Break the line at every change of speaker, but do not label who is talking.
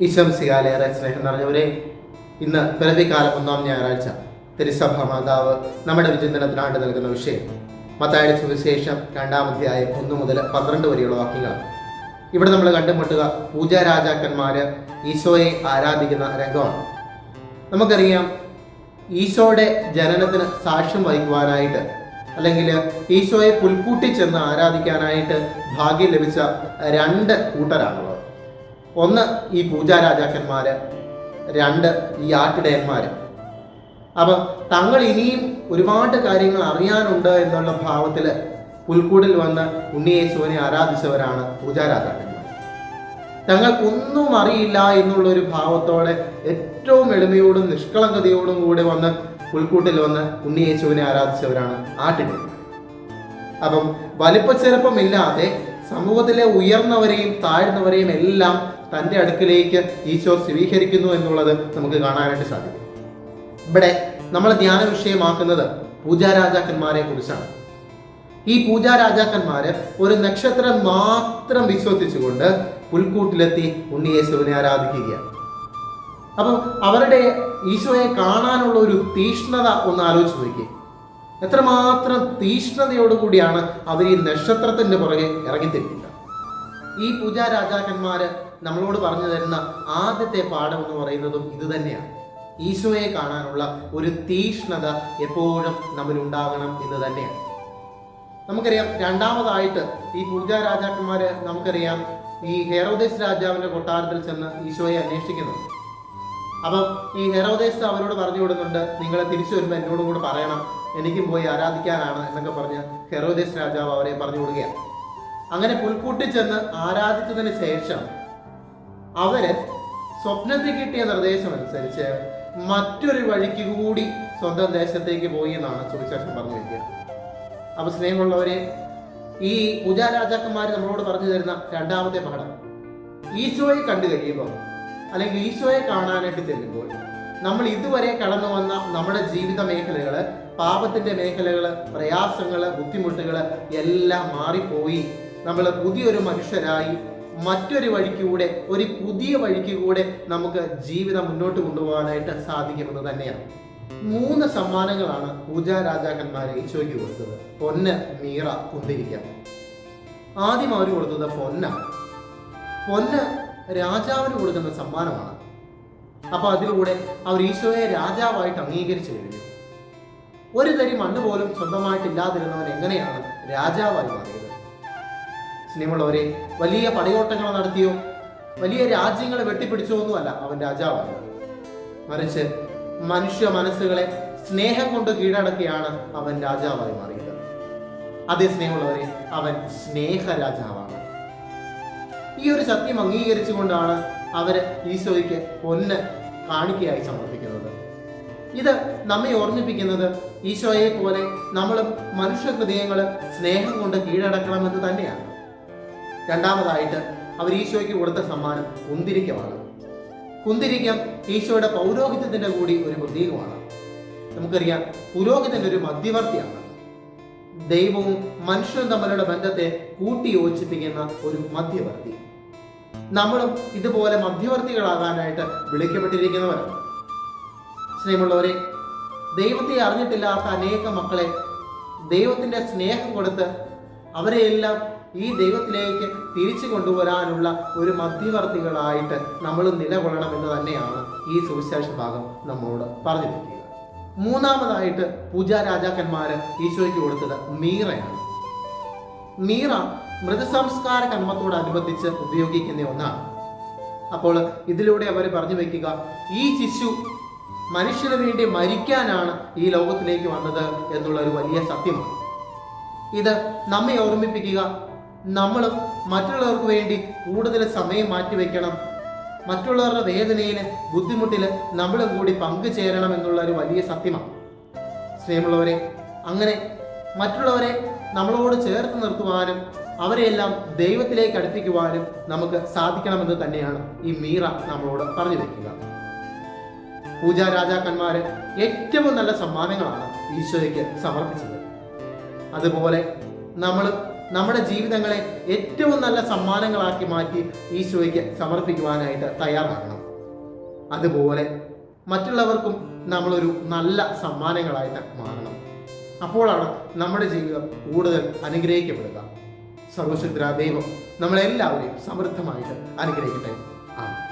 ഈശംസികാലേറെ സ്നേഹം നിറഞ്ഞവരെ, ഇന്ന് പിറവിക്കാലം 1-ാം ഞായറാഴ്ച തിരുസഭ മാതാവ് നമ്മുടെ വിചിന്തനത്തിനായിട്ട് നൽകുന്ന വിഷയം മത്തായിയുടെ സുവിശേഷം 2-ാം അധ്യായം 1 മുതൽ 12 വരെയുള്ള വാക്യങ്ങളാണ്. ഇവിടെ നമ്മൾ കണ്ടുമുട്ടുക പൂജാരാജാക്കന്മാര് ഈശോയെ ആരാധിക്കുന്ന രംഗമാണ്. നമുക്കറിയാം, ഈശോയുടെ ജനനത്തിന് സാക്ഷ്യം വഹിക്കുവാനായിട്ട് അല്ലെങ്കിൽ ഈശോയെ പുൽക്കൂട്ടി ചെന്ന് ആരാധിക്കാനായിട്ട് ഭാഗ്യം ലഭിച്ച 2 കൂട്ടരാണുള്ളത്. ഒന്ന് ഈ പൂജാരാജാക്കന്മാര്, 2 ഈ ആട്ടിടയന്മാര്. അപ്പം തങ്ങൾ ഇനിയും ഒരുപാട് കാര്യങ്ങൾ അറിയാനുണ്ട് എന്നുള്ള ഭാവത്തിൽ പുൽക്കൂടിൽ വന്ന് ഉണ്ണിയേശുവിനെ ആരാധിച്ചവരാണ് പൂജാരാജാക്കന്മാർ. തങ്ങൾക്കൊന്നും അറിയില്ല എന്നുള്ളൊരു ഭാവത്തോടെ ഏറ്റവും എളിമയോടും നിഷ്കളങ്കതയോടും കൂടി വന്ന് പുൽക്കൂട്ടിൽ വന്ന് ഉണ്ണിയേശുവിനെ ആരാധിച്ചവരാണ് ആട്ടിടയന്മാർ. അപ്പം വലിപ്പച്ചെറുപ്പമില്ലാതെ സമൂഹത്തിലെ ഉയർന്നവരെയും താഴ്ന്നവരെയും എല്ലാം തൻ്റെ അടുക്കിലേക്ക് ഈശോ സ്വീകരിക്കുന്നു എന്നുള്ളത് നമുക്ക് കാണാനായിട്ട് സാധിക്കും. ഇവിടെ നമ്മൾ ധ്യാന വിഷയമാക്കുന്നത് പൂജാരാജാക്കന്മാരെ കുറിച്ചാണ്. ഈ പൂജാരാജാക്കന്മാര് ഒരു നക്ഷത്രം മാത്രം വിശ്വസിച്ചുകൊണ്ട് പുൽക്കൂട്ടിലെത്തി ഉണ്ണിയേശുവിനെ ആരാധിക്കുകയാണ്. അപ്പം അവരുടെ ഈശോയെ കാണാനുള്ള ഒരു തീഷ്ണത ഒന്ന് ആലോചിച്ച് നോക്കി. എത്രമാത്രം തീഷ്ണതയോടുകൂടിയാണ് അവർ ഈ നക്ഷത്രത്തിന്റെ പുറകെ ഇറങ്ങിത്തിരിക്കുക. ഈ പൂജാരാജാക്കന്മാര് നമ്മളോട് പറഞ്ഞു തരുന്ന ആദ്യത്തെ പാഠം എന്ന് പറയുന്നതും ഇത് തന്നെയാണ്. ഈശോയെ കാണാനുള്ള ഒരു തീഷ്ണത എപ്പോഴും നമ്മൾ ഉണ്ടാകണം എന്ന് തന്നെയാണ്. നമുക്കറിയാം, രണ്ടാമതായിട്ട് ഈ പൂജാരാജാക്കന്മാര് നമുക്കറിയാം ഈ ഹെറോദേസ് രാജാവിന്റെ കൊട്ടാരത്തിൽ ചെന്ന് ഈശോയെ അന്വേഷിക്കുന്നുണ്ട്. അപ്പം ഈ ഹെറോദേസ് അവരോട് പറഞ്ഞു കൊടുക്കുന്നുണ്ട്, നിങ്ങളെ തിരിച്ചു വരുമ്പോൾ എന്നോടും കൂടെ പറയണം, എനിക്കും പോയി ആരാധിക്കാനാണ് എന്നൊക്കെ പറഞ്ഞ് ഹെറോദേസ് രാജാവ് അവരെ പറഞ്ഞു കൊടുക്കുകയാണ്. അങ്ങനെ പുൽക്കൂട്ടിൽ ചെന്ന് ആരാധിച്ചതിന് ശേഷം അവര് സ്വപ്നത്തിൽ കിട്ടിയ നിർദ്ദേശം അനുസരിച്ച് മറ്റൊരു വഴിക്ക് കൂടി സ്വന്തം ദേശത്തേക്ക് പോയി എന്നാണ് സുവിശേഷം പറഞ്ഞു വയ്ക്കുക. അപ്പൊ സ്നേഹമുള്ളവരെ, ഈ പൂജാരാജാക്കന്മാർ നമ്മളോട് പറഞ്ഞു തരുന്ന രണ്ടാമത്തെ പാഠം, ഈശോയെ കണ്ടു കഴിയുമ്പോൾ അല്ലെങ്കിൽ ഈശോയെ കാണാനായിട്ട് ചെല്ലുമ്പോൾ നമ്മൾ ഇതുവരെ കടന്നു വന്ന നമ്മുടെ ജീവിത മേഖലകള്, പാപത്തിന്റെ മേഖലകള്, പ്രയാസങ്ങള്, ബുദ്ധിമുട്ടുകള് എല്ലാം മാറിപ്പോയി നമ്മൾ പുതിയൊരു മനുഷ്യരായി മറ്റൊരു വഴിക്കൂടെ, ഒരു പുതിയ വഴിക്കൂടെ നമുക്ക് ജീവിതം മുന്നോട്ട് കൊണ്ടുപോകാനായിട്ട് സാധിക്കുമെന്ന് തന്നെയാണ്. 3 സമ്മാനങ്ങളാണ് പൂജാരാജാക്കന്മാരെ ഈശോയ്ക്ക് കൊടുത്തത്: പൊന്ന്, മീറ, കുന്തിരിക്കം. ആദ്യം അവർ കൊടുത്തത് പൊന്നാണ്. പൊന്ന് രാജാവിന് കൊടുക്കുന്ന സമ്മാനമാണ്. അപ്പൊ അതിലൂടെ അവർ ഈശോയെ രാജാവായിട്ട് അംഗീകരിച്ചു കഴിഞ്ഞു. ഒരു തരി മണ്ണ് പോലും സ്വന്തമായിട്ടില്ലാതിരുന്നവൻ എങ്ങനെയാണ് രാജാവായി മാറിയത്? സ്നേഹമുള്ളവരെ, വലിയ പടയോട്ടങ്ങൾ നടത്തിയോ വലിയ രാജ്യങ്ങളെ വെട്ടിപ്പിടിച്ചോ ഒന്നുമല്ല അവൻ രാജാവായത്. മറിച്ച് മനുഷ്യ മനസ്സുകളെ സ്നേഹം കൊണ്ട് കീഴടക്കിയാണ് അവൻ രാജാവായി മാറിയത്. അതേ സ്നേഹമുള്ളവരെ, അവൻ സ്നേഹരാജാവാണ്. ഈ ഒരു സത്യം അംഗീകരിച്ചുകൊണ്ടാണ് അവര് ഈശോയ്ക്ക് പൊന്ന് കാണിക്കയായി സമർപ്പിക്കുന്നത്. ഇത് നമ്മെ ഓർമ്മിപ്പിക്കുന്നത് ഈശോയെ പോലെ നമ്മളും മനുഷ്യ ഹൃദയങ്ങള് സ്നേഹം കൊണ്ട് കീഴടക്കണമെന്ന് തന്നെയാണ്. രണ്ടാമതായിട്ട് അവർ ഈശോയ്ക്ക് കൊടുത്ത സമ്മാനം കുന്തിരിക്കമാണ്. കുന്തിരിക്കം ഈശോയുടെ പൗരോഹിത്യത്തിന്റെ കൂടി ഒരു പ്രതീകമാണ്. നമുക്കറിയാം, പുരോഹിതൻ ഒരു മധ്യവർത്തിയാണ്. ദൈവവും മനുഷ്യനും തമ്മിലുള്ള ബന്ധത്തെ കൂട്ടി യോജിപ്പിക്കുന്ന ഒരു മധ്യവർത്തി. നമ്മളും ഇതുപോലെ മധ്യവർത്തികളാകാനായിട്ട് വിളിക്കപ്പെട്ടിരിക്കുന്നവരാണ്. സ്നേഹമുള്ളവരെ, ദൈവത്തെ അറിഞ്ഞിട്ടില്ലാത്ത അനേക മക്കളെ ദൈവത്തിന്റെ സ്നേഹം കൊടുത്ത് അവരെയെല്ലാം ഈ ദൈവത്തിലേക്ക് തിരിച്ചു കൊണ്ടുവരാനുള്ള ഒരു മധ്യവർത്തികളായിട്ട് നമ്മൾ നിലകൊള്ളണം എന്ന് തന്നെയാണ് ഈ സുവിശേഷ ഭാഗം നമ്മോട് പറഞ്ഞിരിക്കുക. മൂന്നാമതായിട്ട് പൂജാരാജാക്കന്മാര് ഈശോയ്ക്ക് കൊടുത്തത് മീറയാണ്. മീറ മൃതസംസ്കാര കർമ്മത്തോടനുബന്ധിച്ച് ഉപയോഗിക്കുന്ന ഒന്നാണ്. അപ്പോൾ ഇതിലൂടെ അവർ പറഞ്ഞു വെക്കുക, ഈ ശിശു മനുഷ്യന് വേണ്ടി മരിക്കാനാണ് ഈ ലോകത്തിലേക്ക് വന്നത് എന്നുള്ള ഒരു വലിയ സത്യമാണ്. ഇത് നമ്മെ ഓർമ്മിപ്പിക്കുക, നമ്മളും മറ്റുള്ളവർക്ക് വേണ്ടി കൂടുതൽ സമയം മാറ്റിവെക്കണം, മറ്റുള്ളവരുടെ വേദനയില്, ബുദ്ധിമുട്ടില് നമ്മളും കൂടി പങ്കുചേരണം എന്നുള്ള ഒരു വലിയ സത്യമാണ്. സ്നേഹമുള്ളവരെ, അങ്ങനെ മറ്റുള്ളവരെ നമ്മളോട് ചേർത്ത് നിർത്തുവാനും അവരെയെല്ലാം ദൈവത്തിലേക്ക് അടുപ്പിക്കുവാനും നമുക്ക് സാധിക്കണമെന്ന് തന്നെയാണ് ഈ മീറ നമ്മളോട് പറഞ്ഞു വെക്കുക. പൂജാരാജാക്കന്മാര് ഏറ്റവും നല്ല സമ്മാനങ്ങളാണ് ഈശോയ്ക്ക് സമർപ്പിച്ചത്. അതുപോലെ നമ്മൾ നമ്മുടെ ജീവിതങ്ങളെ ഏറ്റവും നല്ല സമ്മാനങ്ങളാക്കി മാറ്റി ഈശോയ്ക്ക് സമർപ്പിക്കുവാനായിട്ട് തയ്യാറാകണം. അതുപോലെ മറ്റുള്ളവർക്കും നമ്മളൊരു നല്ല സമ്മാനങ്ങളായിട്ട് മാറണം. അപ്പോഴാണ് നമ്മുടെ ജീവിതം കൂടുതൽ അനുഗ്രഹിക്കപ്പെടുക. സർവശക്തനായ ദൈവം നമ്മളെല്ലാവരെയും സമൃദ്ധമായിട്ട് അനുഗ്രഹിക്കട്ടെ. ആമേൻ.